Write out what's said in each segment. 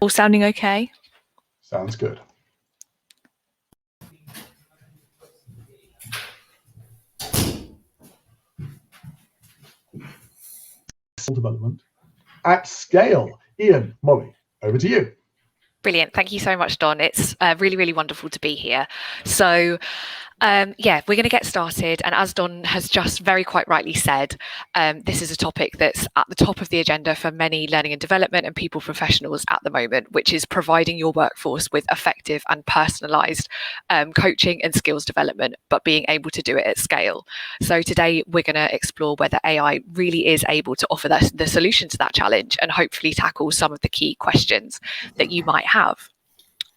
All sounding okay? Sounds good. Development at scale. Ian, Molly, over to you. Brilliant. Thank you so much, Don. It's really, really wonderful to be here. So, we're going to get started. And as Don has just very quite rightly said, this is a topic that's at the top of the agenda for many learning and development and people professionals at the moment, which is providing your workforce with effective and personalised coaching and skills development, but being able to do it at scale. So today we're going to explore whether AI really is able to offer the solution to that challenge and hopefully tackle some of the key questions that you might have.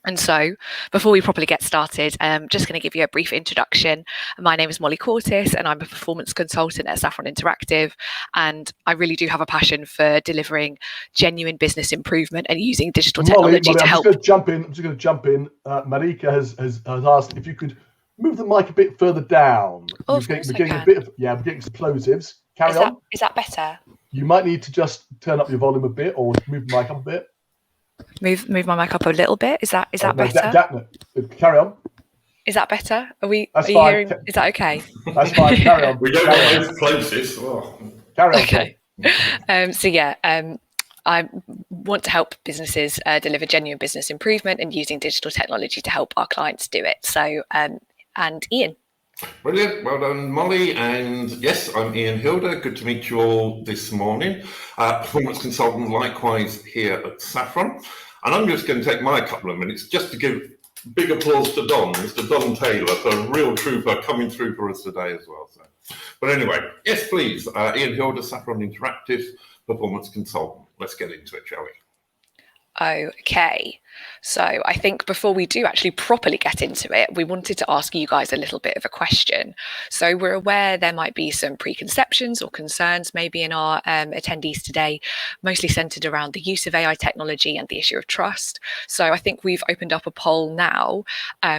And so before we properly get started, I'm just going to give you a brief introduction. My name is Molly Courtice and I'm a performance consultant at Saffron Interactive. And I really do have a passion for delivering genuine business improvement and using digital technology to help. I'm just going to jump in. Marika has asked if you could move the mic a bit further down. Oh, we're getting explosives. Carry on. Is that better? You might need to just turn up your volume a bit or move the mic up a bit. Move my mic up a little bit. Is that better? Carry on. Is that better? Are you fine. Hearing? Is that okay? That's fine. Carry on. We don't want explosives. Carry on. Okay. I want to help businesses deliver genuine business improvement and using digital technology to help our clients do it. So, and Ian. Brilliant. Well done, Molly. And yes, I'm Ian Hilder. Good to meet you all this morning. Performance consultant likewise here at Saffron. And I'm just going to take my couple of minutes just to give big applause to Don, Mr. Don Taylor, a real trooper coming through for us today as well. But anyway, yes, please. Ian Hilder, Saffron Interactive, performance consultant. Let's get into it, shall we? Okay, so I think before we do actually properly get into it, we wanted to ask you guys a little bit of a question. So we're aware there might be some preconceptions or concerns maybe in our attendees today, mostly centered around the use of AI technology and the issue of trust. So I think we've opened up a poll now,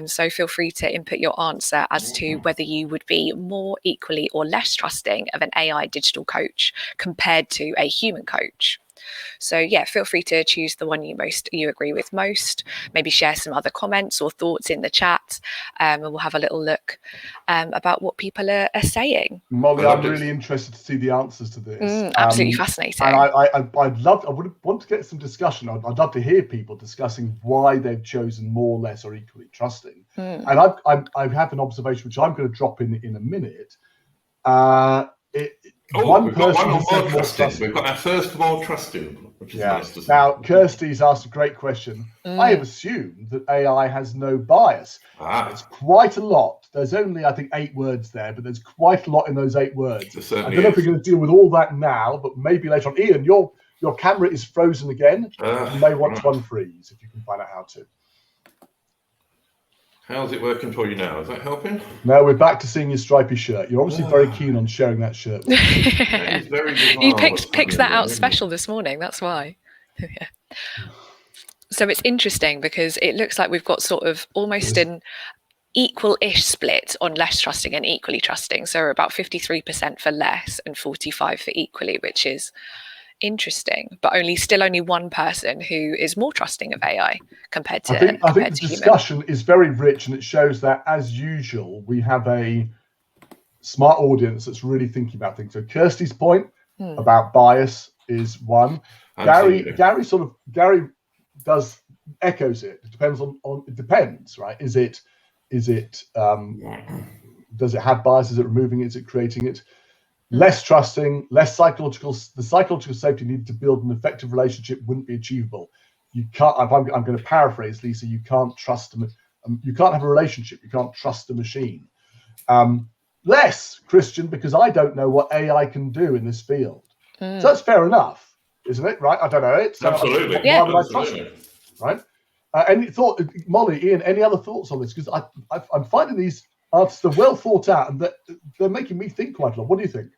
so feel free to input your answer as to whether you would be more equally or less trusting of an AI digital coach compared to a human coach. So yeah, feel free to choose the one you agree with most. Maybe share some other comments or thoughts in the chat, and we'll have a little look about what people are saying. Molly, I'm really interested to see the answers to this. Absolutely fascinating. And I would want to get some discussion. I'd love to hear people discussing why they've chosen more, less, or equally trusting. And I have an observation which I'm going to drop in a minute. One person more trusting. We've got our first more trusting, which is nice to see. Now, Kirsty's asked a great question. I have assumed that AI has no bias. It's quite a lot. There's only, I think, 8 words there, but there's quite a lot in those 8 words. I don't know if we're going to deal with all that now, but maybe later on. Ian, your camera is frozen again. You may want to unfreeze if you can find out how to. How's it working for you now? Is that helping? No, we're back to seeing your stripy shirt. You're obviously very keen on sharing that shirt. You picked that out special this morning. That's why. Yeah. So it's interesting because it looks like we've got sort of almost an equal-ish split on less trusting and equally trusting. So we're about 53% for less and 45% for equally, which is interesting, but only one person who is more trusting of AI compared to human. I think the discussion is very rich, and it shows that, as usual, we have a smart audience that's really thinking about things. So Kirsty's point about bias is one. Gary echoes it. It depends on it depends, right? Does it have bias? Is it removing it? Is it creating it? Less trusting, less psychological. The psychological safety needed to build an effective relationship wouldn't be achievable. You can't. I'm going to paraphrase, Lisa. You can't trust them. You can't have a relationship. You can't trust a machine. Less Christian, because I don't know what AI can do in this field. So that's fair enough, isn't it? Right? I don't know it. So absolutely. Why would I trust it? Right? Any thought, Molly, Ian? Any other thoughts on this? Because I'm finding these answers are well thought out, and they're making me think quite a lot. What do you think?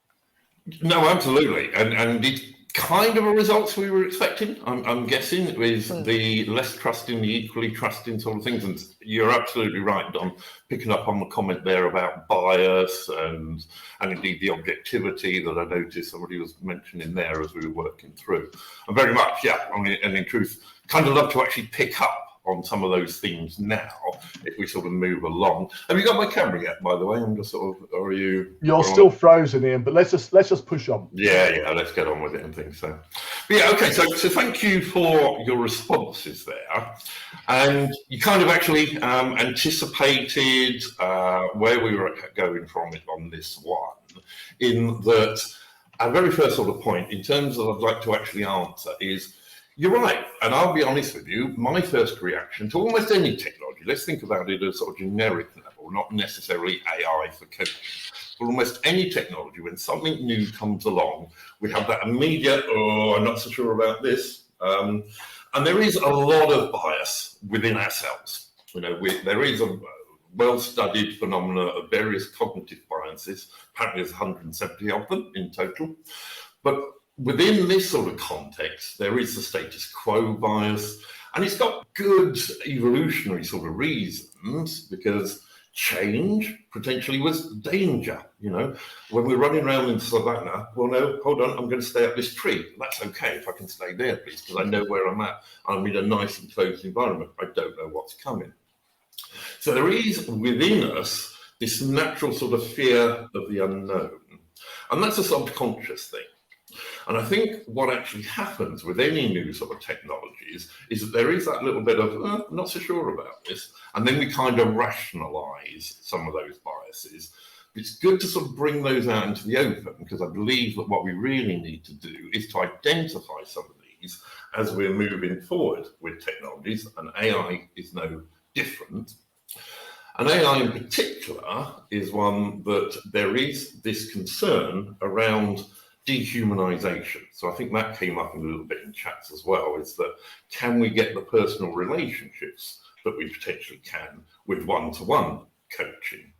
No, absolutely, and it kind of a results we were expecting. I'm guessing it was the less trusting, the equally trusting sort of things. And you're absolutely right, Don, picking up on the comment there about bias and indeed the objectivity that I noticed somebody was mentioning there as we were working through. And very much, yeah, and in truth, kind of love to actually pick up on some of those themes now if we sort of move along. Have you got my camera yet, by the way? I'm just sort of, or are you? You're still frozen, Ian, but let's just push on. Yeah, let's get on with it and things. So, but yeah, okay. So thank you for your responses there, and you kind of actually anticipated where we were going from it on this one. In that, our very first sort of point, in terms of I'd like to actually answer is. You're right, and I'll be honest with you, my first reaction to almost any technology, let's think about it at a sort of generic level, not necessarily AI for coaching, but almost any technology, when something new comes along, we have that immediate, oh, I'm not so sure about this. And there is a lot of bias within ourselves. You know, there is a well-studied phenomena of various cognitive biases. Apparently there's 170 of them in total. But within this sort of context, there is the status quo bias, and it's got good evolutionary sort of reasons because change potentially was danger. You know, when we're running around in savannah, well, no, hold on, I'm going to stay up this tree. That's okay if I can stay there, please, because I know where I'm at. I'm in a nice enclosed environment. I don't know what's coming. So there is within us this natural sort of fear of the unknown, and that's a subconscious thing. And I think what actually happens with any new sort of technologies is that there is that little bit of, I'm not so sure about this. And then we kind of rationalize some of those biases. It's good to sort of bring those out into the open, because I believe that what we really need to do is to identify some of these as we're moving forward with technologies, and AI is no different. And AI in particular is one that there is this concern around dehumanization. So I think that came up a little bit in chats as well, is that can we get the personal relationships that we potentially can with one-to-one coaching?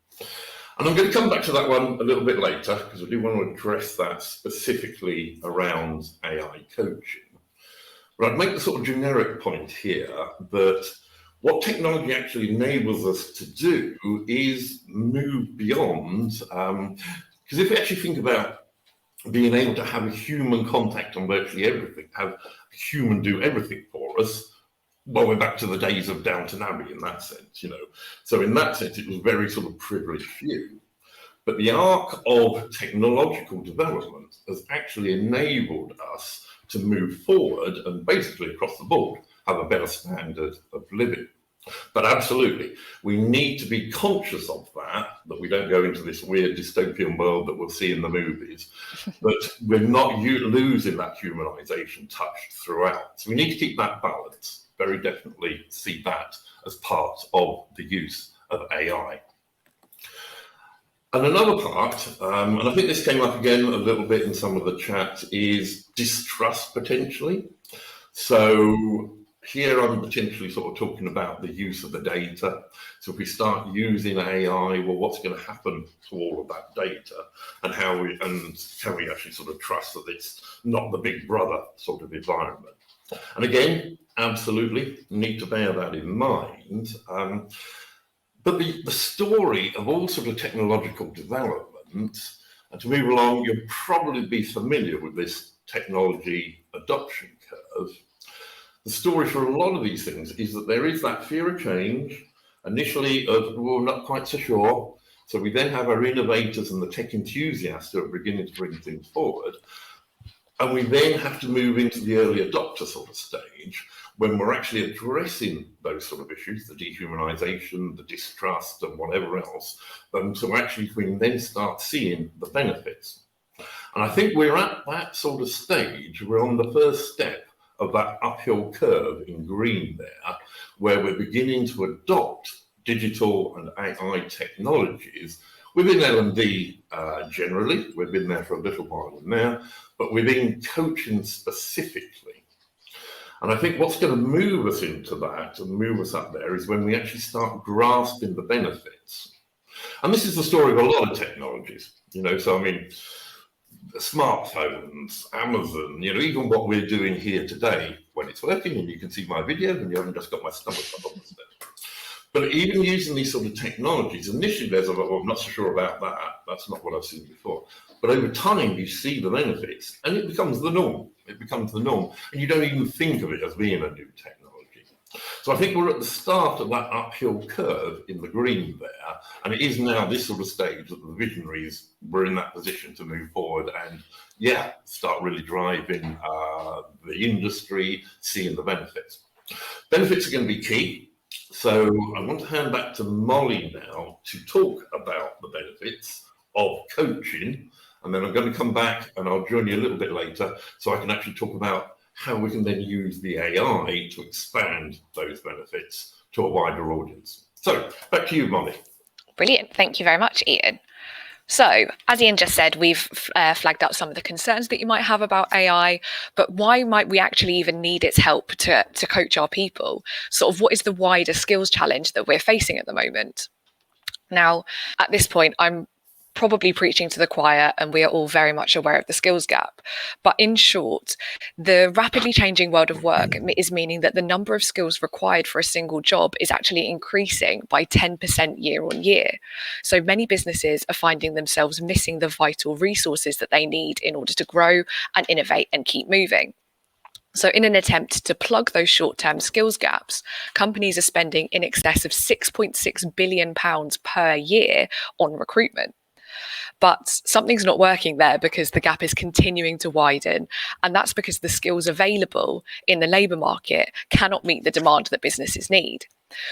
And I'm going to come back to that one a little bit later, because I do want to address that specifically around AI coaching. But I'd make the sort of generic point here that what technology actually enables us to do is move beyond, because if we actually think about being able to have a human contact on virtually everything, have a human do everything for us, well, we're back to the days of Downton Abbey in that sense, you know. So in that sense, it was very sort of privileged few. But the arc of technological development has actually enabled us to move forward and basically across the board have a better standard of living. But absolutely, we need to be conscious of that we don't go into this weird dystopian world that we'll see in the movies, but we're not losing that humanization touch throughout. So we need to keep that balance, very definitely see that as part of the use of AI. And another part, and I think this came up again a little bit in some of the chat, is distrust potentially. So here I'm potentially sort of talking about the use of the data. So if we start using AI, well, what's going to happen to all of that data, and can we actually sort of trust that it's not the big brother sort of environment? And again, absolutely need to bear that in mind. But the story of all sort of technological development, and to move along, you'll probably be familiar with this technology adoption curve. The story for a lot of these things is that there is that fear of change, initially of, well, not quite so sure. So we then have our innovators and the tech enthusiasts who are beginning to bring things forward. And we then have to move into the early adopter sort of stage when we're actually addressing those sort of issues, the dehumanization, the distrust, and whatever else. So actually we can then start seeing the benefits. And I think we're at that sort of stage. We're on the first step of that uphill curve in green there, where we're beginning to adopt digital and AI technologies within L&D generally. We've been there for a little while now, but within coaching specifically. And I think what's going to move us into that and move us up there is when we actually start grasping the benefits. And this is the story of a lot of technologies, you know, so I mean, smartphones, Amazon, even what we're doing here today, when it's working and you can see my video and you haven't just got my stomach up on the step. But even using these sort of technologies, initially there's a lot, well, I'm not so sure about that. That's not what I've seen before. But over time, you see the benefits and it becomes the norm. It becomes the norm. And you don't even think of it as being a new technology. So I think we're at the start of that uphill curve in the green there. And it is now this sort of stage that the visionaries were in that position to move forward and, start really driving the industry, seeing the benefits. Benefits are going to be key. So I want to hand back to Molly now to talk about the benefits of coaching. And then I'm going to come back and I'll join you a little bit later so I can actually talk about how we can then use the AI to expand those benefits to a wider audience. So back to you, Molly. Brilliant. Thank you very much, Ian. So, as Ian just said, we've flagged up some of the concerns that you might have about AI, but why might we actually even need its help to coach our people? Sort of what is the wider skills challenge that we're facing at the moment? Now, at this point, I'm probably preaching to the choir and we are all very much aware of the skills gap. But in short, the rapidly changing world of work is meaning that the number of skills required for a single job is actually increasing by 10% year on year. So many businesses are finding themselves missing the vital resources that they need in order to grow and innovate and keep moving. So in an attempt to plug those short-term skills gaps, companies are spending in excess of £6.6 billion per year on recruitment. But something's not working there because the gap is continuing to widen. And that's because the skills available in the labour market cannot meet the demand that businesses need.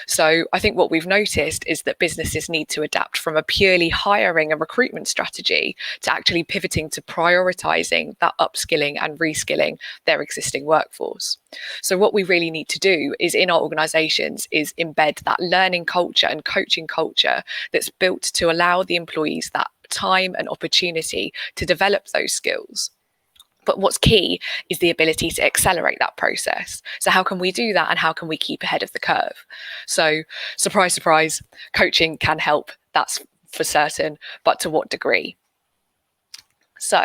So I think what we've noticed is that businesses need to adapt from a purely hiring and recruitment strategy to actually pivoting to prioritising that upskilling and reskilling their existing workforce. So what we really need to do is in our organisations is embed that learning culture and coaching culture that's built to allow the employees that time and opportunity to develop those skills. But what's key is the ability to accelerate that process. So how can we do that and how can we keep ahead of the curve? So surprise, surprise, coaching can help, that's for certain, but to what degree? So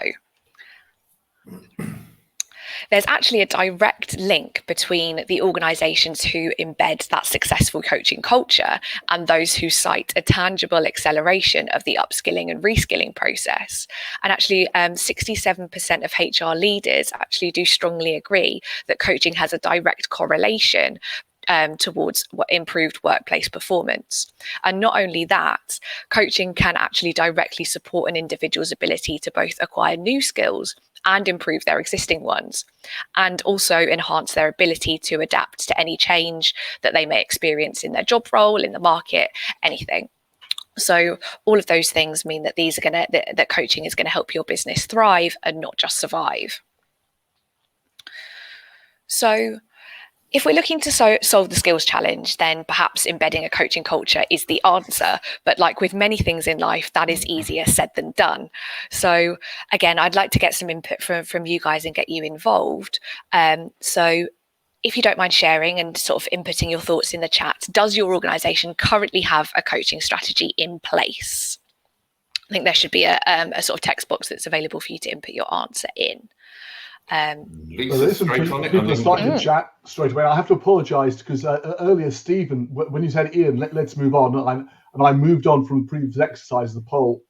there's actually a direct link between the organisations who embed that successful coaching culture and those who cite a tangible acceleration of the upskilling and reskilling process. And actually 67% of HR leaders actually do strongly agree that coaching has a direct correlation towards improved workplace performance. And not only that, coaching can actually directly support an individual's ability to both acquire new skills and improve their existing ones, and also enhance their ability to adapt to any change that they may experience in their job role, in the market, anything. So all of those things mean that that coaching is going to help your business thrive and not just survive. So if we're looking to solve the skills challenge, then perhaps embedding a coaching culture is the answer. But like with many things in life, that is easier said than done. So again, I'd like to get some input from you guys and get you involved. So if you don't mind sharing and sort of inputting your thoughts in the chat, does your organisation currently have a coaching strategy in place? I think there should be a sort of text box that's available for you to input your answer in. People are starting to chat straight away. I have to apologise because earlier, Stephen, when you said Ian, let's move on, and I moved on from the previous exercise of the poll,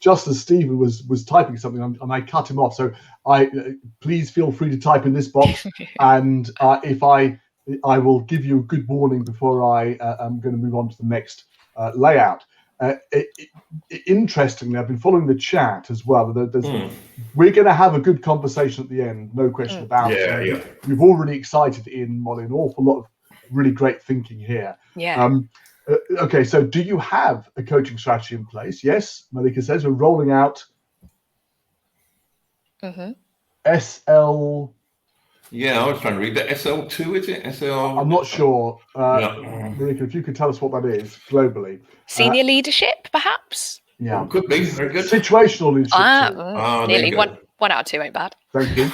just as Stephen was typing something, and I cut him off. So please feel free to type in this box, and if I will give you a good warning before I am going to move on to the next layout. Interestingly, I've been following the chat as well. We're going to have a good conversation at the end, no question about it. Yeah. We've already excited Ian, Molly, an awful lot of really great thinking here. Yeah. Okay, so do you have a coaching strategy in place? Yes, Malika says we're rolling out SL. Yeah, I was trying to read that. SL2, is it? SL? I'm not sure. Malika, if you could tell us what that is globally. Senior leadership, perhaps? Yeah. Well, could be. Very good. Situational leadership. Nearly. One out of two ain't bad. Thank you.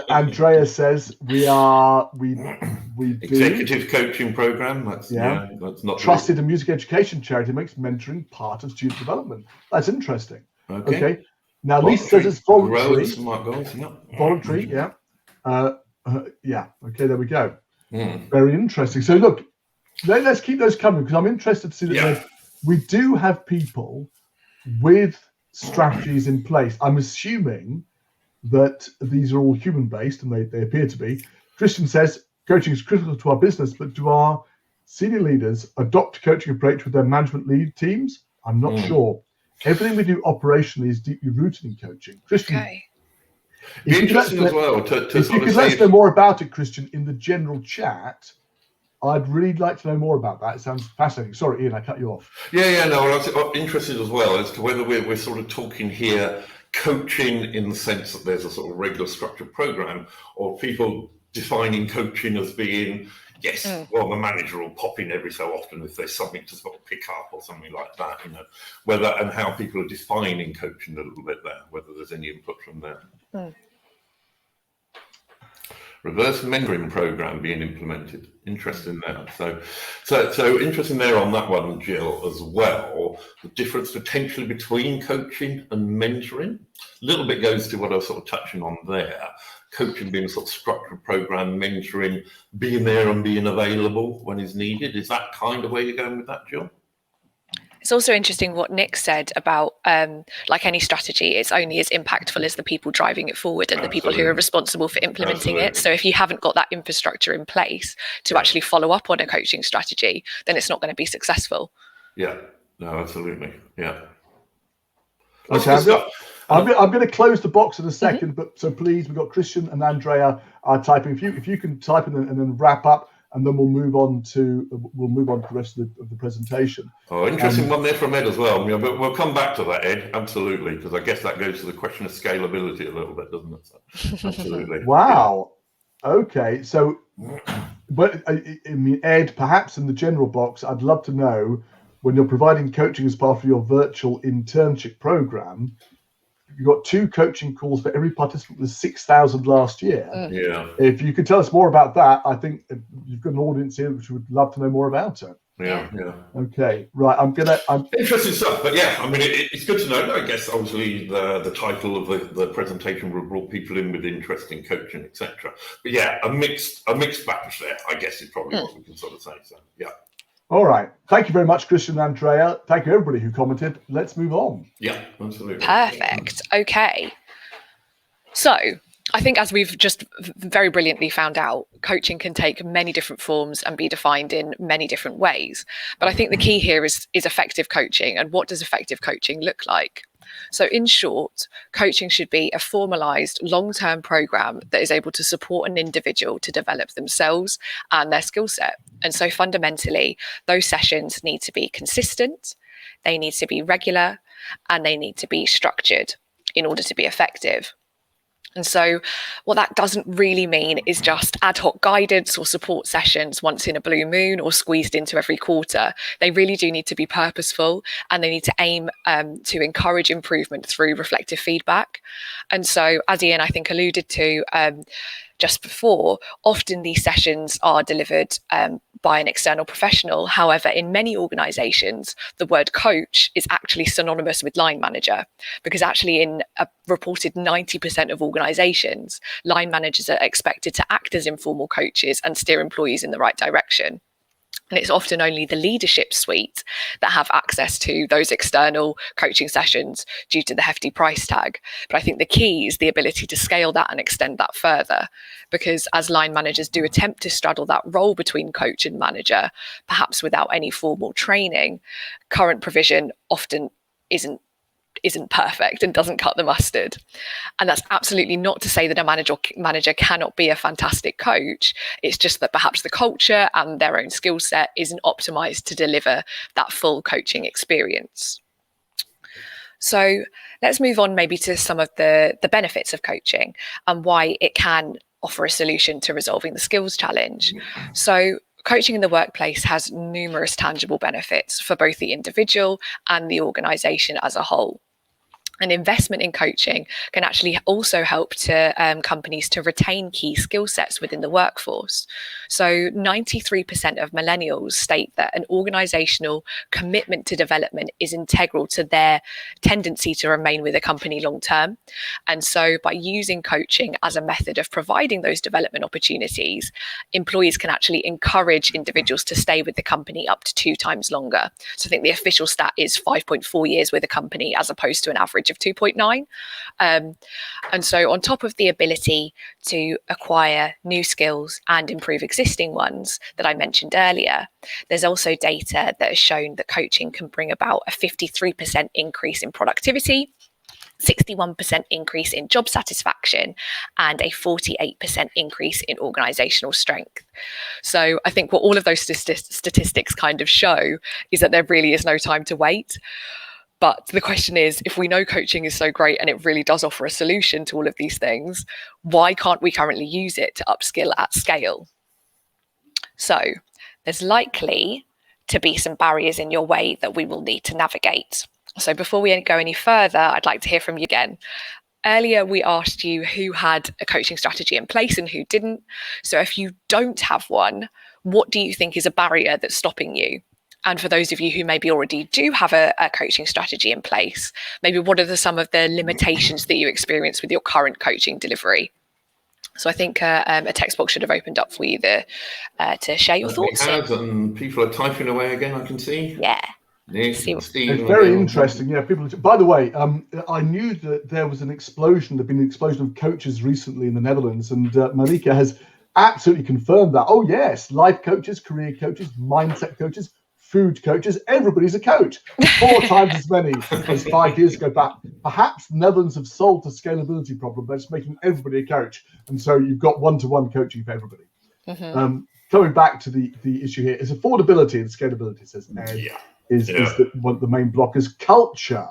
Andrea says we do. Executive coaching program. That's not trusted and music education charity makes mentoring part of student development. That's interesting. Okay. Now, Lisa says it's voluntary. Smart goals, yeah. Voluntary, yeah. Yeah, okay, there we go. Very interesting. So look, let's keep those coming, because I'm interested to see that we do have people with strategies in place. I'm assuming that these are all human-based, and they appear to be. Christian says, coaching is critical to our business, but do our senior leaders adopt a coaching approach with their management lead teams? I'm not sure. Everything we do operationally is deeply rooted in coaching. Christian, be interesting as well to if you could let us know more about it, Christian, in the general chat. I'd really like to know more about that. It sounds fascinating. Sorry, Ian, I cut you off. No, I was interested as well as to whether we're sort of talking here coaching in the sense that there's a sort of regular structured program, or people defining coaching as being, well, the manager will pop in every so often if there's something to sort of pick up or something like that, whether and how people are defining coaching a little bit there, whether there's any input from there. Reverse mentoring program being implemented. Interesting there. So interesting there on that one, Jill, as well. The difference potentially between coaching and mentoring. A little bit goes to what I was sort of touching on there. Coaching being a sort of structured program, mentoring being there and being available when is needed. Is that kind of where you're going with that, Jill? It's also interesting what Nick said about, like any strategy, it's only as impactful as the people driving it forward and the people who are responsible for implementing it. So if you haven't got that infrastructure in place to actually follow up on a coaching strategy, then it's not going to be successful. Yeah, no, absolutely. Yeah. Okay, I'm going to close the box in a second, but so please, we've got Christian and Andrea are typing. If you can type and then wrap up, and then we'll move on to the rest of the presentation. Oh, interesting one there from Ed as well. But we'll come back to that, Ed. Absolutely, because I guess that goes to the question of scalability a little bit, doesn't it? So, absolutely. Wow. Yeah. Okay. So, but I mean, Ed, perhaps in the general box, I'd love to know, when you're providing coaching as part of your virtual internship program, you got 2 coaching calls for every participant. There's 6,000 last year. Yeah. If you could tell us more about that, I think you've got an audience here which would love to know more about it. Yeah. Okay. Right. I'm interesting stuff, but yeah, I mean, it's good to know. I guess obviously the title of the presentation will brought people in with interest in coaching, etc. But yeah, a mixed batch there, I guess, is probably what we can sort of say. So yeah. All right. Thank you very much, Christian and Andrea. Thank you, everybody who commented. Let's move on. Yeah, absolutely. Perfect. Okay. So I think, as we've just very brilliantly found out, coaching can take many different forms and be defined in many different ways. But I think the key here is effective coaching. And what does effective coaching look like? So in short, coaching should be a formalized long-term program that is able to support an individual to develop themselves and their skill set. And so fundamentally, those sessions need to be consistent, they need to be regular, and they need to be structured in order to be effective. And so what that doesn't really mean is just ad hoc guidance or support sessions once in a blue moon or squeezed into every quarter. They really do need to be purposeful, and they need to aim to encourage improvement through reflective feedback. And so, as Ian, I think, alluded to just before, often these sessions are delivered by an external professional. However, in many organisations, the word coach is actually synonymous with line manager, because actually in a reported 90% of organisations, line managers are expected to act as informal coaches and steer employees in the right direction. And it's often only the leadership suite that have access to those external coaching sessions due to the hefty price tag. But I think the key is the ability to scale that and extend that further, because as line managers do attempt to straddle that role between coach and manager, perhaps without any formal training, current provision often isn't perfect and doesn't cut the mustard. And that's absolutely not to say that a manager cannot be a fantastic coach. It's just that perhaps the culture and their own skill set isn't optimized to deliver that full coaching experience. So let's move on maybe to some of the benefits of coaching and why it can offer a solution to resolving the skills challenge. So coaching in the workplace has numerous tangible benefits for both the individual and the organisation as a whole. An investment in coaching can actually also help to companies to retain key skill sets within the workforce. So 93% of millennials state that an organizational commitment to development is integral to their tendency to remain with a company long term. And so by using coaching as a method of providing those development opportunities, employees can actually encourage individuals to stay with the company up to 2 times longer. So I think the official stat is 5.4 years with a company as opposed to an average of 2.9. And so on top of the ability to acquire new skills and improve existing ones that I mentioned earlier, there's also data that has shown that coaching can bring about a 53% increase in productivity, 61% increase in job satisfaction, and a 48% increase in organizational strength. So I think what all of those statistics kind of show is that there really is no time to wait. But the question is, if we know coaching is so great and it really does offer a solution to all of these things, why can't we currently use it to upskill at scale? So there's likely to be some barriers in your way that we will need to navigate. So before we go any further, I'd like to hear from you again. Earlier, we asked you who had a coaching strategy in place and who didn't. So if you don't have one, what do you think is a barrier that's stopping you? And for those of you who maybe already do have a coaching strategy in place, maybe what are some of the limitations that you experience with your current coaching delivery? So I think a text box should have opened up for you there to share your thoughts. It has, and people are typing away again, I can see. Yeah. Nick and Steve. It's very interesting. Yeah, people. By the way, I knew that there was an explosion. There'd been an explosion of coaches recently in the Netherlands, and Malika has absolutely confirmed that. Oh yes, life coaches, career coaches, mindset coaches, food coaches. Everybody's a coach. 4 times as many as 5 years ago. But perhaps the Netherlands have solved the scalability problem by just making everybody a coach, and so you've got one-to-one coaching for everybody. Mm-hmm. Coming back to the issue here is affordability and scalability. Says Ed. Yeah. Is one of the main blockers. Culture,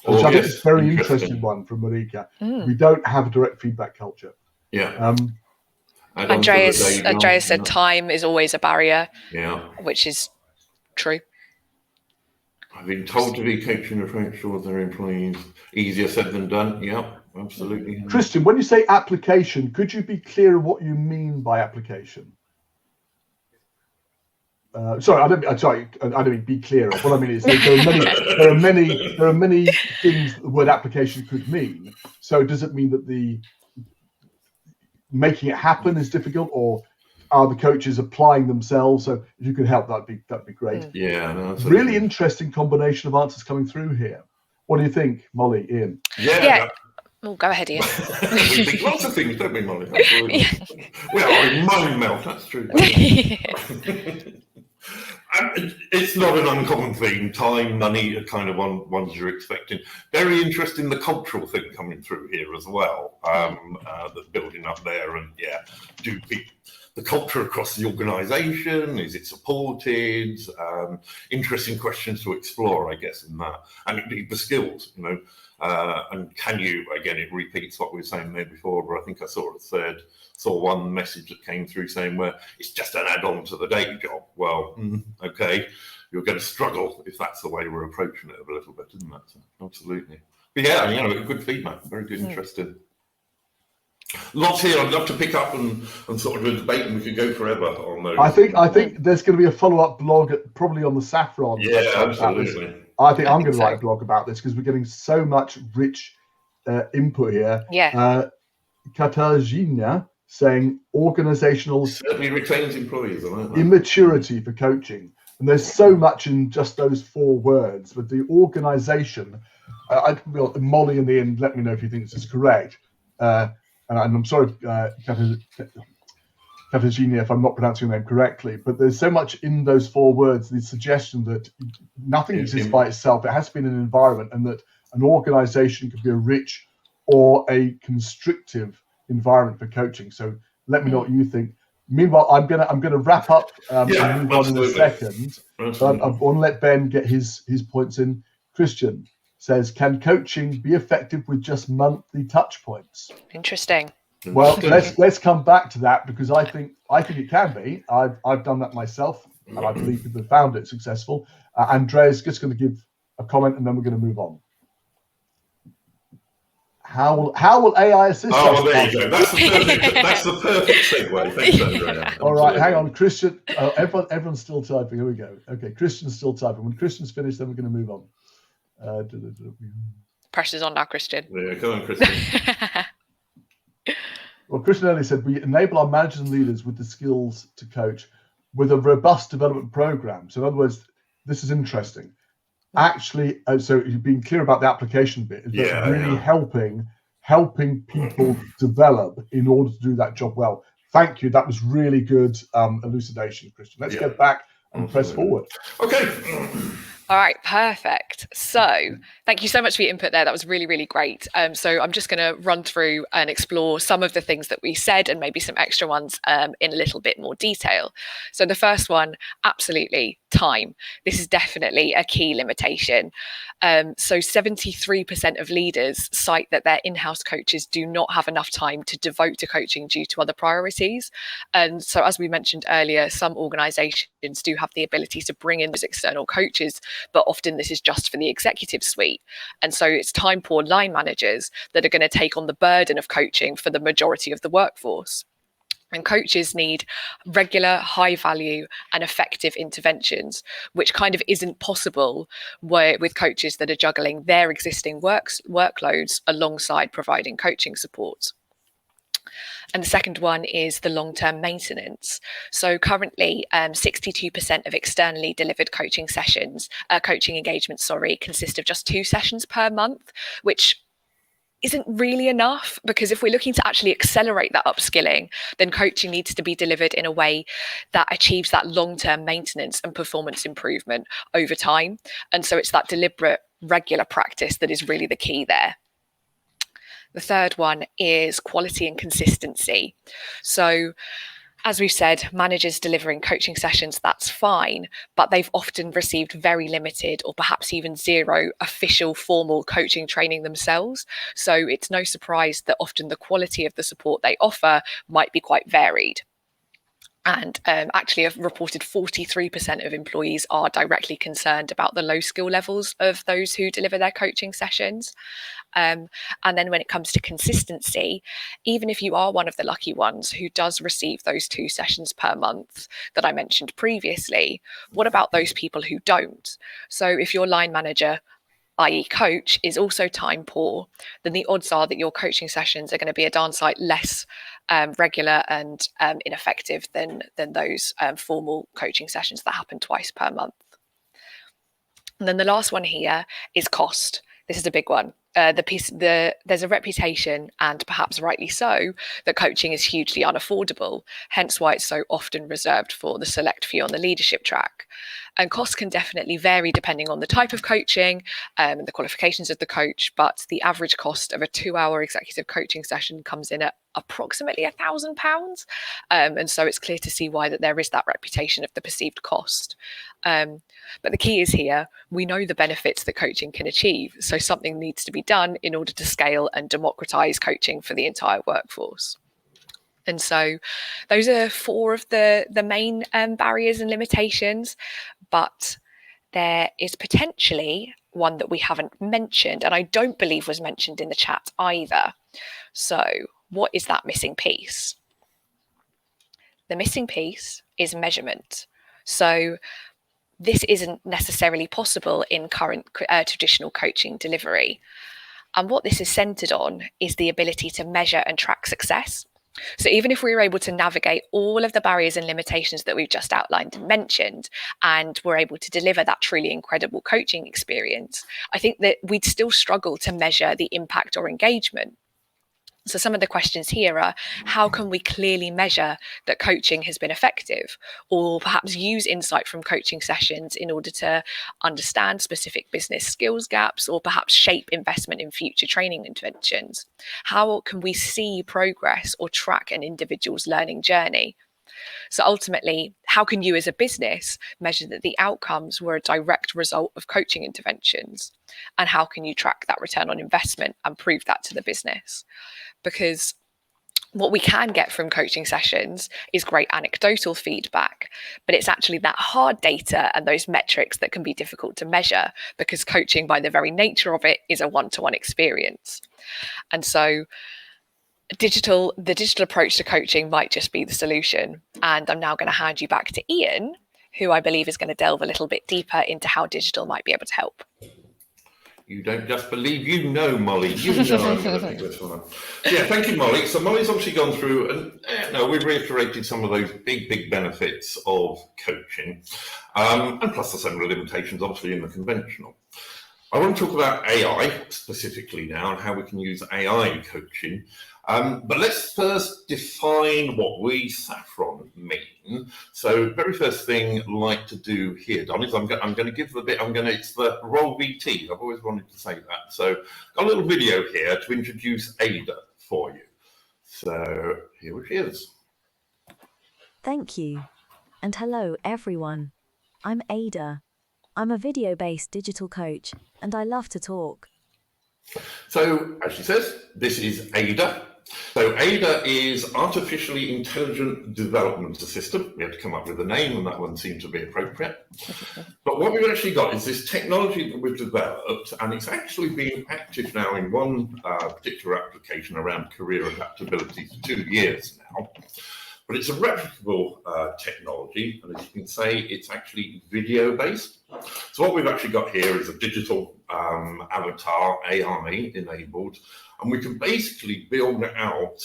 which I think is a very interesting one from Marika. We don't have a direct feedback culture. Yeah. Andreas said time is always a barrier. Yeah. Which is true. I've been told to be coaching approach with their employees. Easier said than done. Yeah, absolutely. Christian, when you say application, could you be clear on what you mean by application? Sorry, I don't mean be clearer. What I mean is there are many things the word application could mean. So does it mean that the making it happen is difficult, or are the coaches applying themselves? So if you could help, that'd be great. Yeah, no, really interesting combination of answers coming through here. What do you think, Molly, Ian? Yeah. Oh, go ahead, Ian. We think lots of things, don't we, Molly? Absolutely. Yeah. Well, mind melt, that's true. It's not an uncommon theme. Time, money are kind of ones you're expecting. Very interesting, the cultural thing coming through here as well. That's building up there, and the culture across the organisation, is it supported? Interesting questions to explore, I guess, in that, and indeed the skills, and can you, again, it repeats what we were saying there before, but I think I saw one message that came through saying, well, it's just an add-on to the day job. Well, okay, you're going to struggle if that's the way we're approaching it a little bit, isn't that? So, absolutely. But yeah, good feedback, very good, interesting. Lots here. I'd love to pick up and sort of do a debate, and we could go forever on those. I think there's going to be a follow-up blog probably on the Saffron. Yeah, absolutely. I think I'm going to write a blog about this because we're getting so much rich input here. Yeah. Katarzyna saying organizational certainly retains employees. Immaturity for coaching, and there's so much in just those 4 words. But the organization, Molly and Ian, let me know if you think this is correct. And I'm sorry, Katarzyna, if I'm not pronouncing your name correctly, but there's so much in those 4 words, the suggestion that nothing exists by itself. It has to be in an environment, and that an organization could be a rich or a constrictive environment for coaching. So let me know what you think. Meanwhile, I'm gonna wrap up and move on in a second. But I want to let Ben get his points in. Christian says, can coaching be effective with just monthly touch points? Interesting. Well, let's come back to that, because I think it can be. I've done that myself, and I believe people have found it successful. Andrea's just going to give a comment, and then we're going to move on. How will AI assist us? Oh, well, there you go. That's the perfect segue. Thanks, Andrea. All right, hang on, Christian. Everyone's still typing. Here we go. Okay, Christian's still typing. When Christian's finished, then we're going to move on. Pressure's on now, Christian. Yeah, go on, Christian. Well, Christian earlier said we enable our managers and leaders with the skills to coach with a robust development program. So in other words, this is interesting. Actually, so you've been clear about the application bit. That's really helping people develop in order to do that job well. Thank you. That was really good elucidation, Christian. Let's get back and press forward. Okay. All right, perfect. So thank you so much for your input there. That was really, really great. So I'm just going to run through and explore some of the things that we said and maybe some extra ones in a little bit more detail. So the first one, absolutely, time. This is definitely a key limitation. So 73% of leaders cite that their in-house coaches do not have enough time to devote to coaching due to other priorities. And so as we mentioned earlier, some organizations do have the ability to bring in those external coaches, but often this is just for the executive suite. And so it's time poor line managers that are going to take on the burden of coaching for the majority of the workforce. And coaches need regular, high value and effective interventions, which kind of isn't possible with coaches that are juggling their existing workloads alongside providing coaching support. And the second one is the long-term maintenance. So currently, 62% of externally delivered coaching engagements, consist of just 2 sessions per month, which isn't really enough, because if we're looking to actually accelerate that upskilling, then coaching needs to be delivered in a way that achieves that long-term maintenance and performance improvement over time. And so it's that deliberate, regular practice that is really the key there. The third one is quality and consistency. So as we've said, managers delivering coaching sessions, that's fine, but they've often received very limited or perhaps even zero official formal coaching training themselves. So it's no surprise that often the quality of the support they offer might be quite varied. And actually, I've reported 43% of employees are directly concerned about the low skill levels of those who deliver their coaching sessions. And then when it comes to consistency, even if you are one of the lucky ones who does receive those 2 sessions per month that I mentioned previously, what about those people who don't? So if your line manager, i.e. coach, is also time poor, then the odds are that your coaching sessions are going to be a darn sight less regular and ineffective than those formal coaching sessions that happen twice per month. And then the last one here is cost. This is a big one. There's a reputation, and perhaps rightly so, that coaching is hugely unaffordable, hence why it's so often reserved for the select few on the leadership track. And costs can definitely vary depending on the type of coaching and the qualifications of the coach, but the average cost of a 2-hour executive coaching session comes in at approximately £1,000. And so it's clear to see why that there is that reputation of the perceived cost. But the key is here, we know the benefits that coaching can achieve, so something needs to be done in order to scale and democratize coaching for the entire workforce. And so those are 4 of the main barriers and limitations, but there is potentially one that we haven't mentioned, and I don't believe was mentioned in the chat either. So what is that missing piece? The missing piece is measurement. So this isn't necessarily possible in current traditional coaching delivery. And what this is centered on is the ability to measure and track success. So even if we were able to navigate all of the barriers and limitations that we've just outlined and mentioned, and we're able to deliver that truly incredible coaching experience, I think that we'd still struggle to measure the impact or engagement. So some of the questions here are, how can we clearly measure that coaching has been effective? Or perhaps use insight from coaching sessions in order to understand specific business skills gaps, or perhaps shape investment in future training interventions? How can we see progress or track an individual's learning journey? So ultimately, how can you as a business measure that the outcomes were a direct result of coaching interventions? And how can you track that return on investment and prove that to the business? Because what we can get from coaching sessions is great anecdotal feedback, but it's actually that hard data and those metrics that can be difficult to measure, because coaching by the very nature of it is a one-to-one experience. And so the digital approach to coaching might just be the solution. And I'm now going to hand you back to Ian, who I believe is going to delve a little bit deeper into how digital might be able to help. You don't just believe, you know, Molly. You know I'm going to pick this one up. Yeah, thank you, Molly. So Molly's obviously gone through, and we've reiterated some of those big benefits of coaching, and plus there's some limitations, obviously, in the conventional. I want to talk about AI specifically now and how we can use AI coaching. But let's first define what we, Saffron, mean. So very first thing I'd like to do here, Don, is I'm going to give the bit, it's the roll VT. I've always wanted to say that. So got a little video here to introduce Ada for you. So here she is. Thank you. And hello, everyone. I'm Ada. I'm a video-based digital coach, and I love to talk. So, as she says, this is Ada. So Ada is Artificially Intelligent Development Assistant. We had to come up with a name, and that one seemed to be appropriate. But what we've actually got is this technology that we've developed, and it's actually been active now in one particular application around career adaptability for 2 years now. But it's a replicable technology, and as you can say, it's actually video-based. So what we've actually got here is a digital avatar, AI enabled, and we can basically build out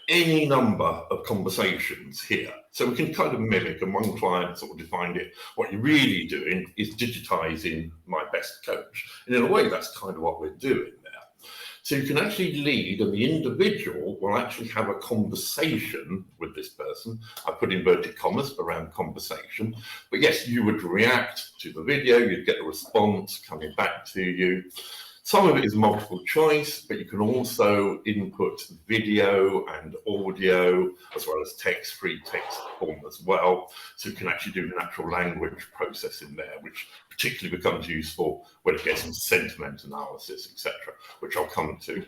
any number of conversations here. So we can kind of mimic, and one client sort of defined it, what you're really doing is digitizing my best coach. And in a way, that's kind of what we're doing there. So you can actually lead, and the individual will actually have a conversation with this person. I put inverted commas around conversation, but yes, you would react to the video, you'd get a response coming back to you. Some of it is multiple choice, but you can also input video and audio, as well as text, free text form as well. So you can actually do natural language processing there, which particularly becomes useful when it gets into sentiment analysis, etc., which I'll come to.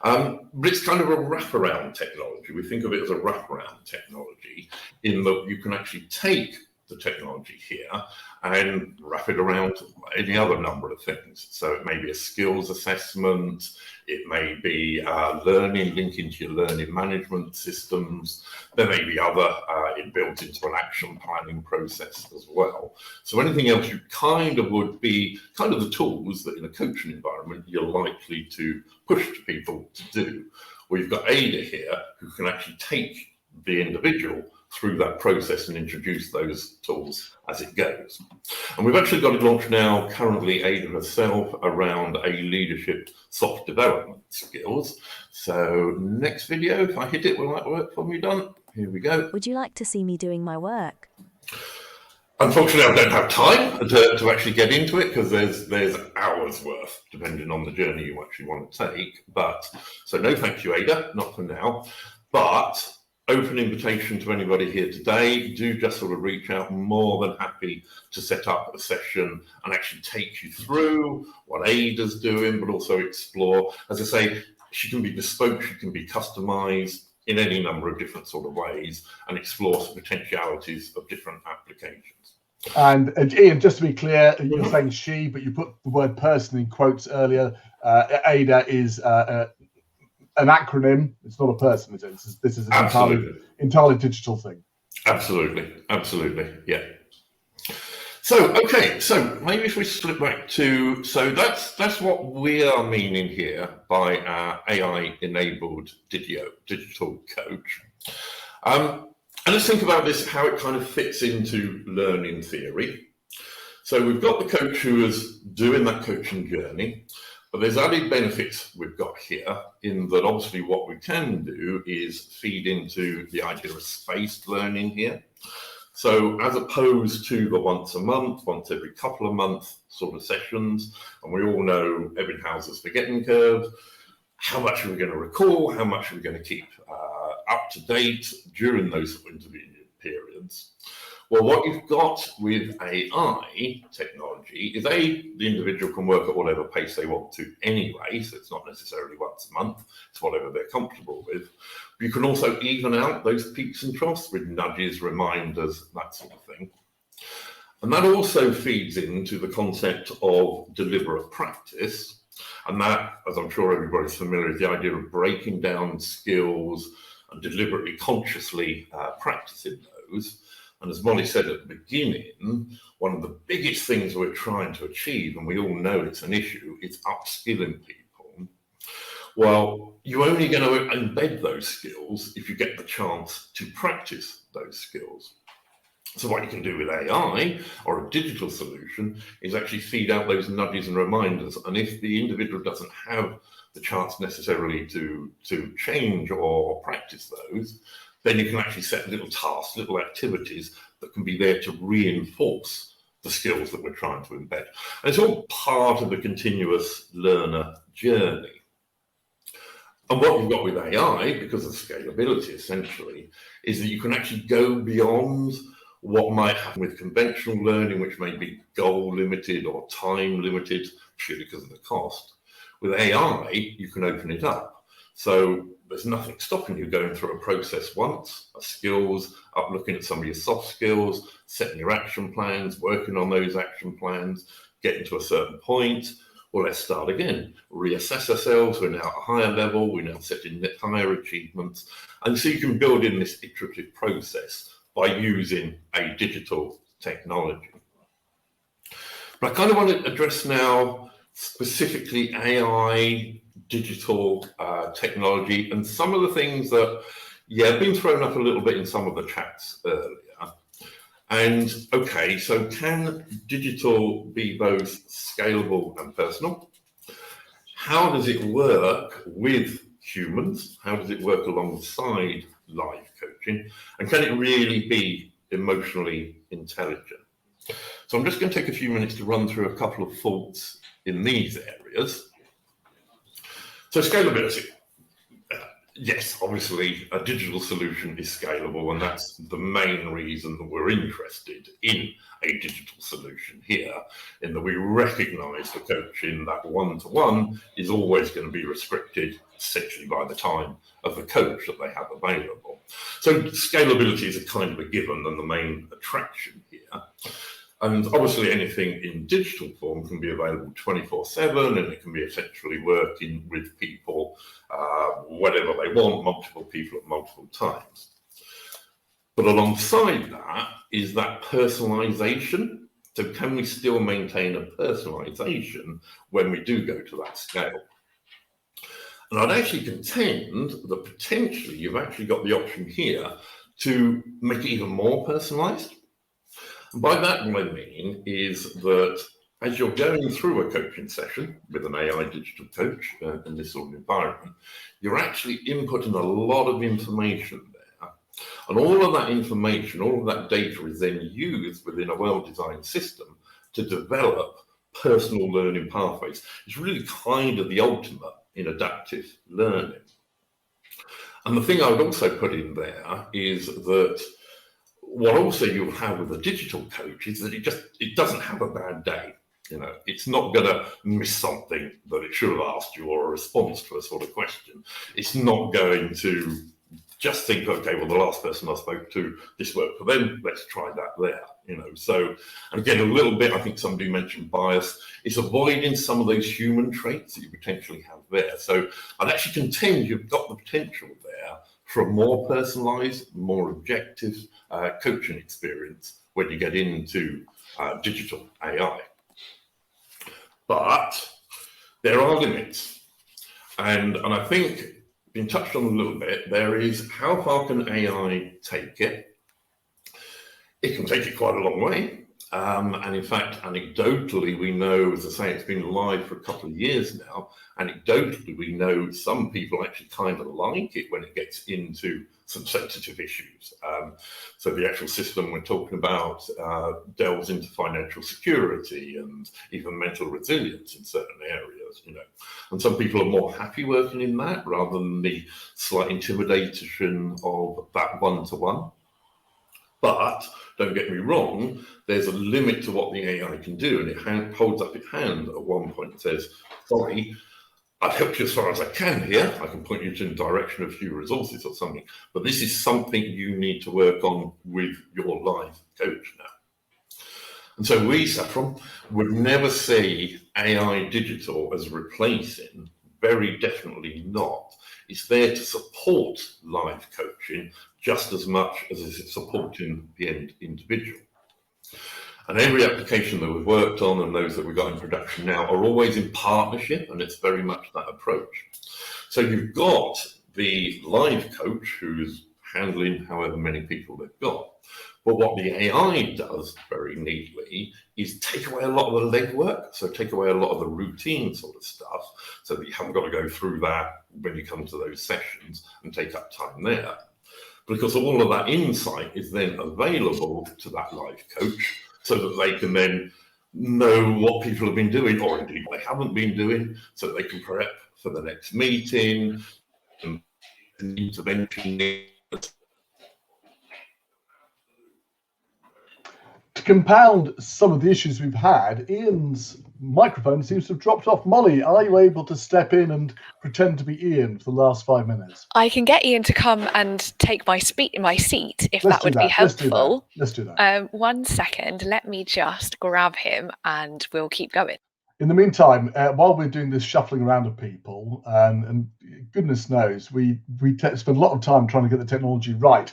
But it's kind of a wraparound technology. We think of it as a wraparound technology in that you can actually take the technology here and wrap it around any other number of things. So it may be a skills assessment, it may be learning, linking to your learning management systems. There may be other built into an action planning process as well. So anything else you kind of would be kind of the tools that in a coaching environment you're likely to push to people to do. We've got Ada here who can actually take the individual through that process and introduce those tools as it goes. And we've actually got it launched now, currently Ada herself, around a leadership soft development skills. So next video, if I hit it, will that work for me, Don? Here we go. Would you like to see me doing my work? Unfortunately, I don't have time to actually get into it because there's hours worth, depending on the journey you actually want to take. But so no thank you, Ada, not for now. But open invitation to anybody here today. Do just sort of reach out. More than happy to set up a session and actually take you through what Ada's doing, but also explore. As I say, she can be bespoke, she can be customized in any number of different sort of ways and explore some potentialities of different applications. And Ian, just to be clear, you're saying she, but you put the word person in quotes earlier. Ada is an acronym. It's not a person, is it? This is an entirely digital thing. Absolutely, yeah. So, okay, so maybe if we slip back to, so that's what we are meaning here by our AI-enabled digital coach. And let's think about this, how it kind of fits into learning theory. So we've got the coach who is doing that coaching journey. But there's added benefits we've got here in that obviously what we can do is feed into the idea of spaced learning here. So as opposed to the once a month, once every couple of months sort of sessions, and we all know Ebbinghaus's forgetting curve, how much are we going to recall, how much are we going to keep up to date during those sort of periods. Well, what you've got with AI technology is the individual can work at whatever pace they want to anyway, so it's not necessarily once a month, it's whatever they're comfortable with. But you can also even out those peaks and troughs with nudges, reminders, that sort of thing. And that also feeds into the concept of deliberate practice. And that, as I'm sure everybody's familiar with, the idea of breaking down skills and deliberately, consciously practicing those. And as Molly said at the beginning, one of the biggest things we're trying to achieve, and we all know it's an issue, is upskilling people. Well, you're only going to embed those skills if you get the chance to practice those skills. So what you can do with AI or a digital solution is actually feed out those nudges and reminders. And if the individual doesn't have the chance necessarily to change or practice those, then you can actually set little tasks, little activities that can be there to reinforce the skills that we're trying to embed. And it's all part of the continuous learner journey. And what you've got with AI, because of scalability essentially, is that you can actually go beyond what might happen with conventional learning, which may be goal limited or time limited, purely because of the cost. With AI, you can open it up. So there's nothing stopping you going through a process once, skills, up looking at some of your soft skills, setting your action plans, working on those action plans, getting to a certain point. Well, let's start again, reassess ourselves. We're now at a higher level. We're now setting higher achievements. And so you can build in this iterative process by using a digital technology. But I kind of want to address now specifically AI, digital technology, and some of the things that, have been thrown up a little bit in some of the chats earlier. And okay, so can digital be both scalable and personal? How does it work with humans? How does it work alongside live coaching? And can it really be emotionally intelligent? So I'm just going to take a few minutes to run through a couple of thoughts in these areas. So scalability. Yes, obviously a digital solution is scalable, and that's the main reason that we're interested in a digital solution here, in that we recognize the coaching that one-to-one is always going to be restricted essentially by the time of the coach that they have available. So scalability is a kind of a given and the main attraction here. And obviously anything in digital form can be available 24/7, and it can be essentially working with people whenever they want, multiple people at multiple times. But alongside that is that personalization. So can we still maintain a personalization when we do go to that scale? And I'd actually contend that potentially you've actually got the option here to make it even more personalized. And by that, what I mean is that as you're going through a coaching session with an AI digital coach in this sort of environment, you're actually inputting a lot of information there. And all of that information, all of that data is then used within a well-designed system to develop personal learning pathways. It's really kind of the ultimate in adaptive learning. And the thing I would also put in there is that what also you'll have with a digital coach is that it doesn't have a bad day. You know, it's not going to miss something that it should have asked you or a response to a sort of question. It's not going to just think, okay, well, the last person I spoke to, this worked for them, let's try that there. You know, so, and again, a little bit, I think somebody mentioned bias. It's avoiding some of those human traits that you potentially have there. So I'd actually contend you've got the potential there for a more personalized, more objective coaching experience when you get into digital AI. But there are limits. And I think, been touched on a little bit, there is how far can AI take it? It can take it quite a long way. And in fact, anecdotally, we know, as I say, it's been live for a couple of years now. Anecdotally, we know some people actually kind of like it when it gets into some sensitive issues. So the actual system we're talking about delves into financial security and even mental resilience in certain areas, you know. And some people are more happy working in that rather than the slight intimidation of that one-to-one. But don't get me wrong, there's a limit to what the AI can do, and it holds up its hand at one point and says, sorry, I've helped you as far as I can here. I can point you to the direction of a few resources or something, but this is something you need to work on with your live coach now. And so we, Saffron, would never see AI digital as replacing, very definitely not. It's there to support live coaching just as much as it's supporting the end individual. And every application that we've worked on and those that we've got in production now are always in partnership, and it's very much that approach. So you've got the live coach who's handling however many people they've got. But what the AI does very neatly is take away a lot of the legwork, so take away a lot of the routine sort of stuff, so that you haven't got to go through that when you come to those sessions and take up time there. Because all of that insight is then available to that live coach, so that they can then know what people have been doing, or indeed what they haven't been doing, so that they can prep for the next meeting and intervention. To compound some of the issues we've had, Ian's microphone seems to have dropped off. Molly, are you able to step in and pretend to be Ian for the last 5 minutes? I can get Ian to come and take my seat if that would be helpful. Let's do that. 1 second, let me just grab him and we'll keep going. In the meantime, while we're doing this shuffling around of people, and goodness knows, we spend a lot of time trying to get the technology right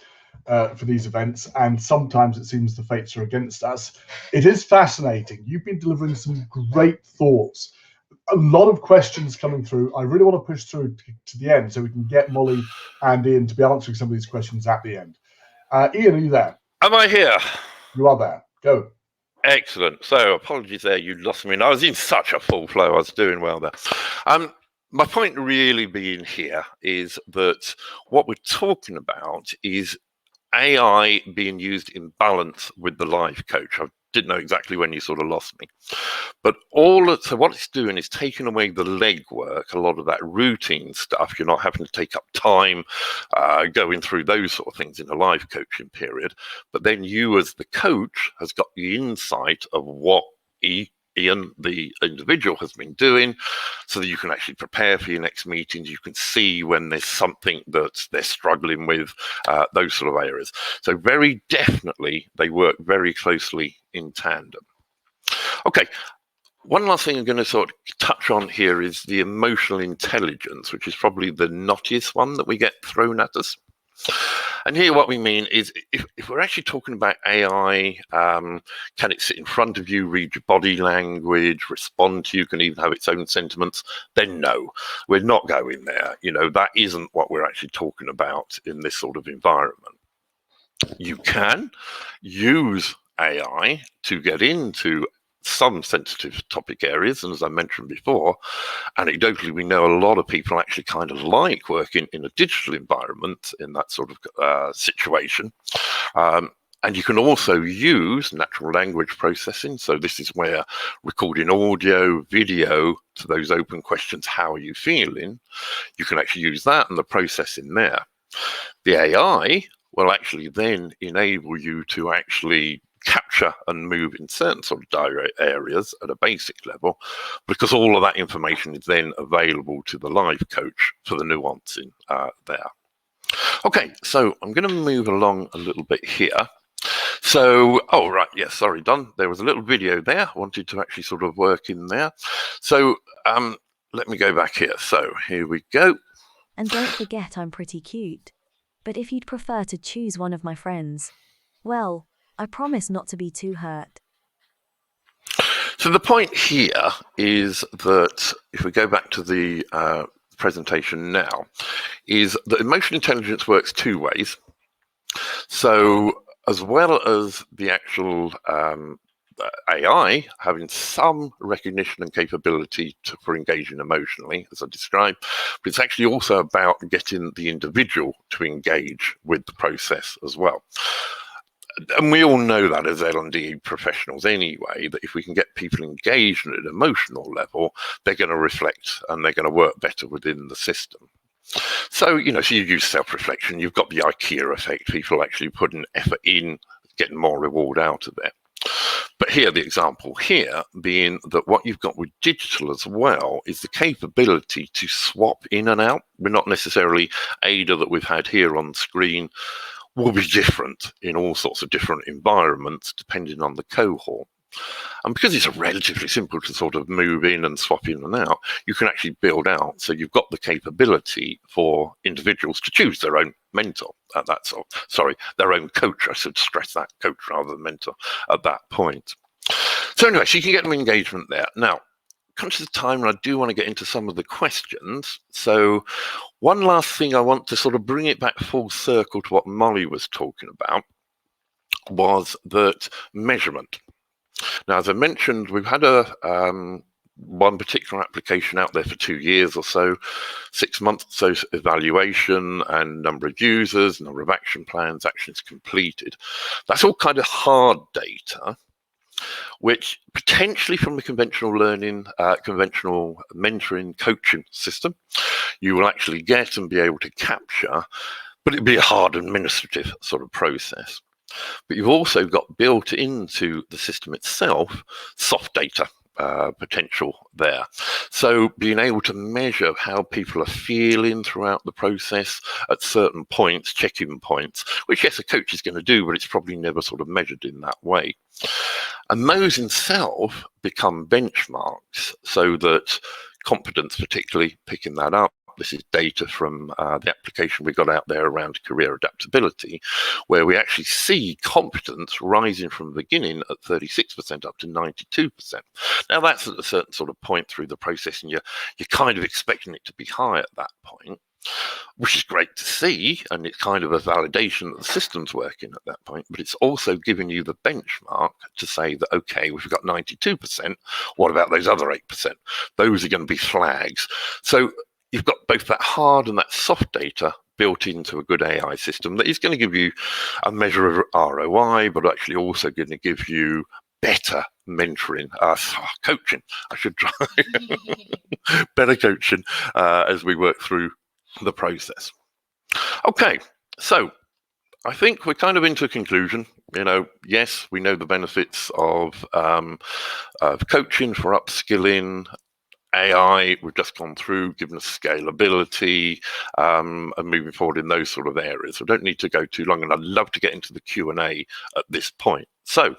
for these events, and sometimes it seems the fates are against us. It is fascinating. You've been delivering some great thoughts. A lot of questions coming through. I really want to push through to the end so we can get Molly and Ian to be answering some of these questions at the end. Ian, are you there? Am I here? You are there. Go. Excellent. So apologies there, you lost me. I was in such a full flow. I was doing well there. My point really being here is that what we're talking about is AI being used in balance with the live coach. I didn't know exactly when you sort of lost me. But so what it's doing is taking away the legwork, a lot of that routine stuff. You're not having to take up time going through those sort of things in a live coaching period. But then you as the coach has got the insight of what Ian, the individual, has been doing, so that you can actually prepare for your next meetings. You can see when there's something that they're struggling with, those sort of areas. So very definitely they work very closely in tandem. Okay, one last thing I'm going to sort of touch on here is the emotional intelligence, which is probably the knottiest one that we get thrown at us. And here what we mean is if we're actually talking about AI, can it sit in front of you, read your body language, respond to you, can even have its own sentiments, then no, we're not going there. You know, that isn't what we're actually talking about in this sort of environment. You can use AI to get into some sensitive topic areas, and as I mentioned before, anecdotally we know a lot of people actually kind of like working in a digital environment in that sort of situation. And you can also use natural language processing. So this is where recording audio, video to those open questions, how are you feeling? You can actually use that and the processing there. The AI will actually then enable you to actually capture and move in certain sort of direct areas at a basic level, because all of that information is then available to the live coach for the nuancing there. Okay, so I'm going to move along a little bit here. So, oh, right, yes, sorry, Don, there was a little video there. I wanted to actually sort of work in there. So let me go back here. So here we go. And don't forget I'm pretty cute. But if you'd prefer to choose one of my friends, well, I promise not to be too hurt. So the point here is that if we go back to the presentation now, is that emotional intelligence works two ways. So as well as the actual AI having some recognition and capability for engaging emotionally, as I described, but it's actually also about getting the individual to engage with the process as well. And we all know that as L&D professionals anyway, that if we can get people engaged at an emotional level, they're going to reflect and they're going to work better within the system. So, you know, so you use self-reflection, you've got the IKEA effect, people actually putting effort in getting more reward out of it. But here, the example here being that what you've got with digital as well is the capability to swap in and out. We're not necessarily Ada that we've had here on screen will be different in all sorts of different environments depending on the cohort. And because it's relatively simple to sort of move in and swap in and out, you can actually build out. So you've got the capability for individuals to choose their own mentor at that sort. Sorry, their own coach. I should stress that, coach rather than mentor at that point. So anyway, so you can get them engagement there. Now, conscious of time, and I do want to get into some of the questions. So one last thing I want to sort of bring it back full circle to what Molly was talking about was that measurement. Now, as I mentioned, we've had one particular application out there for 2 years or so, 6 months or so evaluation and number of users, number of action plans, actions completed. That's all kind of hard data, which potentially from the conventional learning, conventional mentoring coaching system, you will actually get and be able to capture, but it'd be a hard administrative sort of process. But you've also got built into the system itself soft data potential there. So being able to measure how people are feeling throughout the process at certain points, check-in points, which yes, a coach is going to do, but it's probably never sort of measured in that way. And those in self become benchmarks so that competence, particularly picking that up. This is data from the application we got out there around career adaptability, where we actually see competence rising from the beginning at 36% up to 92%. Now that's at a certain sort of point through the process, and you're kind of expecting it to be high at that point, which is great to see, and it's kind of a validation that the system's working at that point, but it's also giving you the benchmark to say that, okay, we've got 92%, what about those other 8%? Those are going to be flags. So you've got both that hard and that soft data built into a good AI system that is going to give you a measure of ROI, but actually also going to give you better mentoring, coaching, I should try, better coaching as we work through the process. Okay, so I think we're kind of into a conclusion. Yes, we know the benefits of coaching for upskilling. AI, we've just gone through, given us scalability and moving forward in those sort of areas. I don't need to go too long, and I'd love to get into the Q&A at this point. So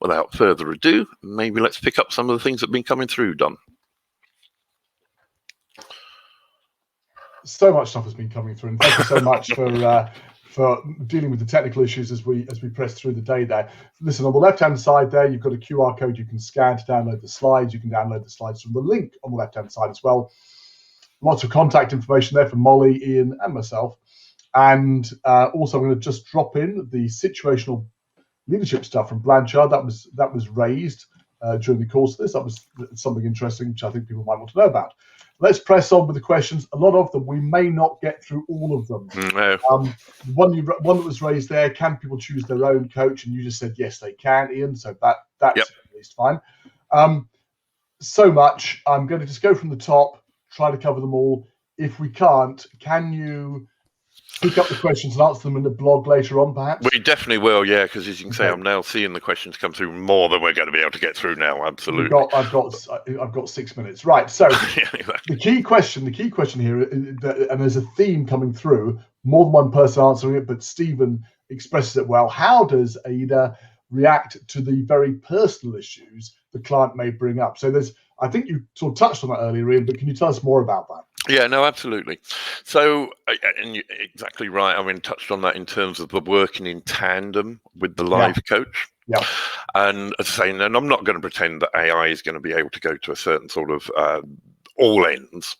without further ado, maybe let's pick up some of the things that have been coming through, Don. So much stuff has been coming through, and thank you so much for dealing with the technical issues as we press through the day there. Listen, on the left-hand side there, you've got a QR code you can scan to download the slides. You can download the slides from the link on the left-hand side as well. Lots of contact information there for Molly, Ian, and myself. And also, I'm going to just drop in the situational leadership stuff from Blanchard. That was raised during the course of this. That was something interesting, which I think people might want to know about. Let's press on with the questions. A lot of them, we may not get through all of them. No. One that was raised there, can people choose their own coach? And you just said, yes, they can, Ian. So that's Yep. at least fine. So much. I'm going to just go from the top, try to cover them all. If we can't, can you pick up the questions and answer them in the blog later on, perhaps? We definitely will, yeah, because as you can say, I'm now seeing the questions come through more than we're going to be able to get through now. Absolutely. I've got 6 minutes. Right. So Yeah, exactly. the key question here, and there's a theme coming through, more than one person answering it, but Stephen expresses it well. How does Ada react to the very personal issues the client may bring up? So I think you sort of touched on that earlier, Ian, but can you tell us more about that? Yeah, no, absolutely. So, and you're exactly right. I mean, touched on that in terms of the working in tandem with the live coach. Yeah. And as I say, and I'm not going to pretend that AI is going to be able to go to a certain sort of all ends.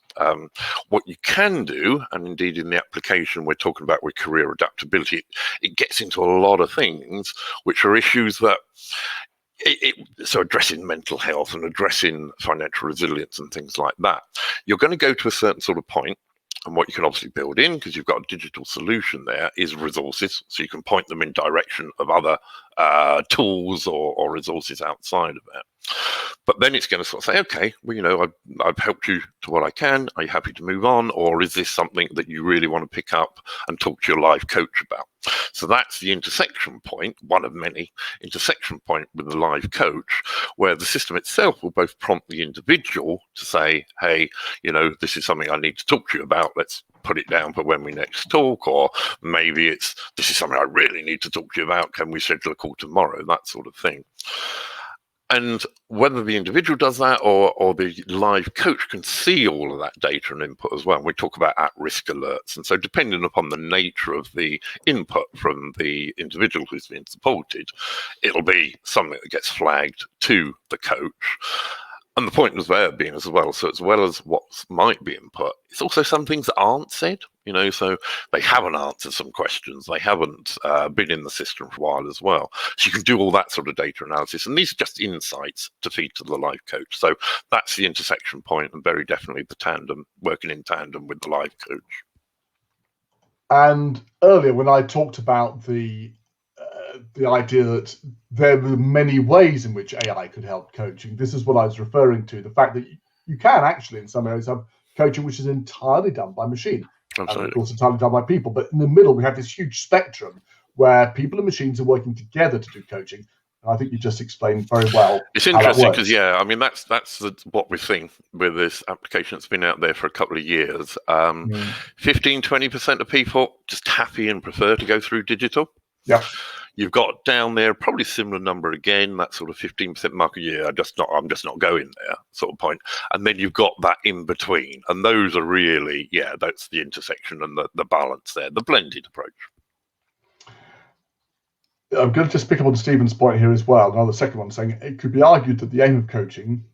What you can do, and indeed in the application we're talking about with career adaptability, it gets into a lot of things which are issues that so addressing mental health and addressing financial resilience and things like that, you're going to go to a certain sort of point, and what you can obviously build in, because you've got a digital solution there, is resources, so you can point them in direction of other tools or resources outside of that. But then it's going to sort of say, okay, well, you know, I've helped you to what I can. Are you happy to move on? Or is this something that you really want to pick up and talk to your live coach about? So that's the intersection point, one of many intersection point with the live coach, where the system itself will both prompt the individual to say, hey, you know, this is something I need to talk to you about. Let's put it down for when we next talk. Or maybe it's, this is something I really need to talk to you about. Can we schedule a call tomorrow? That sort of thing. And whether the individual does that or the live coach can see all of that data and input as well. We talk about at-risk alerts. And so depending upon the nature of the input from the individual who's being supported, it'll be something that gets flagged to the coach. And the point was there being as well, so as well as what might be input, it's also some things that aren't said, you know, so they haven't answered some questions, they haven't been in the system for a while as well. So you can do all that sort of data analysis, and these are just insights to feed to the live coach. So that's the intersection point, and very definitely the tandem, working in tandem with the live coach. And earlier when I talked about the idea that there were many ways in which AI could help coaching, this is what I was referring to, the fact that you can actually in some areas have coaching which is entirely done by machine. Absolutely. And of course entirely done by people, but in the middle we have this huge spectrum where people and machines are working together to do coaching. And I think you just explained very well. It's interesting because, yeah, I mean, that's what we've seen with this application that's been out there for a couple of years. 15-20% of people just happy and prefer to go through digital. Yeah. You've got down there probably similar number again, that sort of 15% market. Yeah, I'm just not going there sort of point. And then you've got that in between, and those are really, yeah, that's the intersection and the balance there, the blended approach. I'm going to just pick up on Stephen's point here as well. Now, the second one saying it could be argued that the aim of coaching,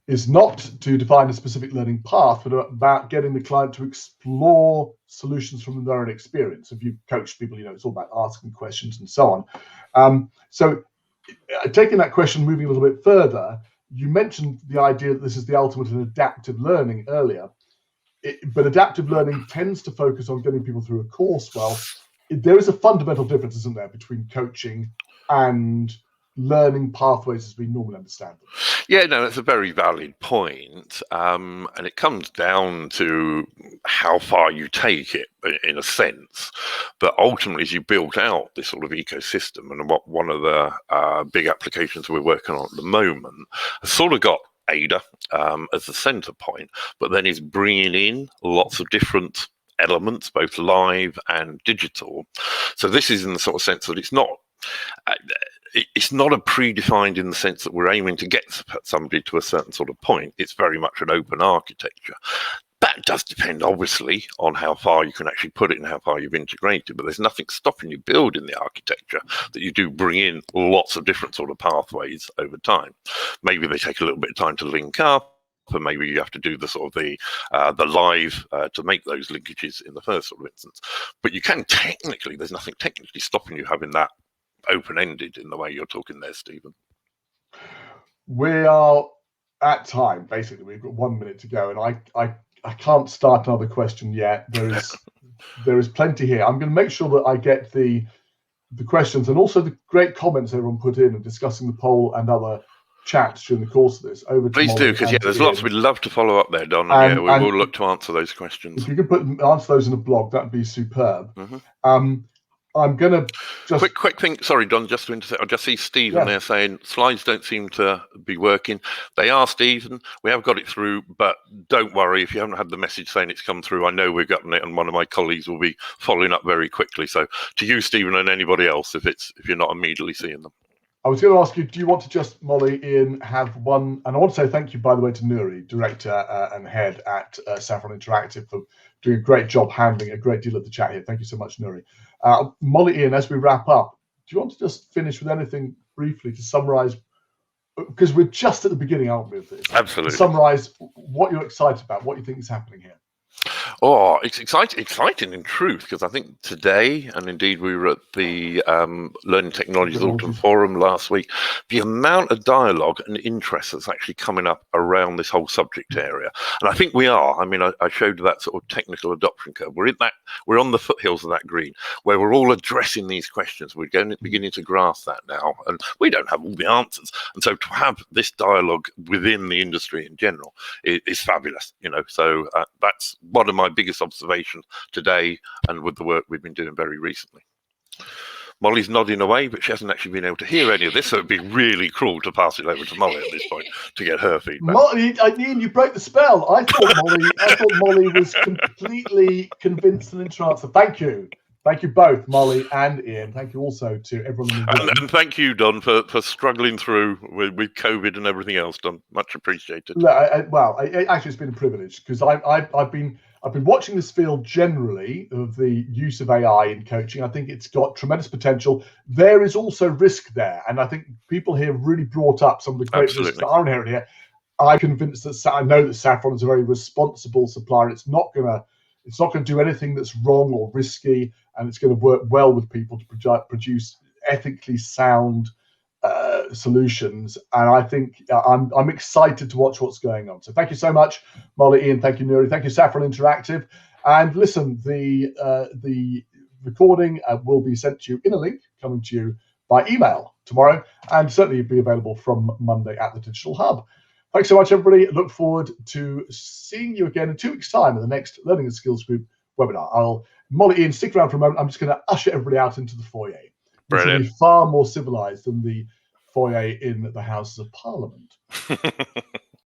is not to define a specific learning path, but about getting the client to explore solutions from their own experience. If you coach people, you know, it's all about asking questions and so on. So taking that question, moving a little bit further, you mentioned the idea that this is the ultimate in adaptive learning earlier, but adaptive learning tends to focus on getting people through a course. Well, there is a fundamental difference, isn't there, between coaching and learning pathways as we normally understand them? Yeah, no, that's a very valid point. And it comes down to how far you take it in a sense. But ultimately, as you build out this sort of ecosystem, and what one of the big applications we're working on at the moment has sort of got Ada as the center point, but then is bringing in lots of different elements, both live and digital. So this is in the sort of sense that it's not a predefined in the sense that we're aiming to get somebody to a certain sort of point. It's very much an open architecture. That does depend, obviously, on how far you can actually put it and how far you've integrated, but there's nothing stopping you building the architecture that you do bring in lots of different sort of pathways over time. Maybe they take a little bit of time to link up, and maybe you have to do the sort of the live to make those linkages in the first sort of instance. But you can technically, there's nothing technically stopping you having that open-ended in the way you're talking there, Stephen. We are at time, basically. We've got 1 minute to go, and I can't start another question yet. There is plenty here. I'm going to make sure that I get the questions and also the great comments everyone put in and discussing the poll and other chats during the course of this over to Please do, because yeah, there's lots we'd love to follow up there, Don, and yeah, we will look to answer those questions. If you could answer those in a blog, that'd be superb. I'm going to just... Quick thing, sorry, Don, just to intersect, I just see Stephen there saying slides don't seem to be working. They are, Stephen. We have got it through, but don't worry if you haven't had the message saying it's come through. I know we've gotten it, and one of my colleagues will be following up very quickly. So to you, Stephen, and anybody else, if you're not immediately seeing them. I was going to ask you, do you want to just, Molly, Ian, have one? And I want to say thank you, by the way, to Nuri, director and head at Saffron Interactive, for doing a great job handling a great deal of the chat here. Thank you so much, Nuri. Molly, Ian, as we wrap up, do you want to just finish with anything briefly to summarize? Because we're just at the beginning, aren't we, of this? Absolutely. To summarize what you're excited about, what you think is happening here. Oh, it's exciting in truth, because I think today, and indeed we were at the Learning Technologies Autumn Forum last week, the amount of dialogue and interest that's actually coming up around this whole subject area. And I think we are. I mean, I showed that sort of technical adoption curve. We're on the foothills of that green, where we're all addressing these questions. We're beginning to grasp that now, and we don't have all the answers. And so to have this dialogue within the industry in general is fabulous, So that's one of my biggest observations today, and with the work we've been doing very recently. Molly's nodding away, but she hasn't actually been able to hear any of this, so it'd be really cruel to pass it over to Molly at this point to get her feedback. Molly, Ian, you broke the spell. I thought Molly was completely convinced and entranced. So thank you. Thank you both, Molly and Ian. Thank you also to everyone in the room. And thank you, Don, for struggling through with COVID and everything else, Don. Much appreciated. Actually, it's been a privilege, because I've been watching this field generally of the use of AI in coaching. I think it's got tremendous potential. There is also risk there, and I think people here really brought up some of the great risks that are inherent here. I'm convinced that I know that Saffron is a very responsible supplier. It's not going to do anything that's wrong or risky, and it's going to work well with people to produce ethically sound solutions. And I think I'm excited to watch what's going on. So thank you so much, Molly, Ian. Thank you, Nuri. Thank you, Saffron Interactive. And listen, the recording will be sent to you in a link coming to you by email tomorrow, and certainly be available from Monday at the Digital Hub. Thanks so much, everybody. Look forward to seeing you again in 2 weeks' time in the next Learning and Skills Group webinar. Molly, Ian, stick around for a moment. I'm just going to usher everybody out into the foyer. This will be far more civilized than the foyer in the Houses of Parliament.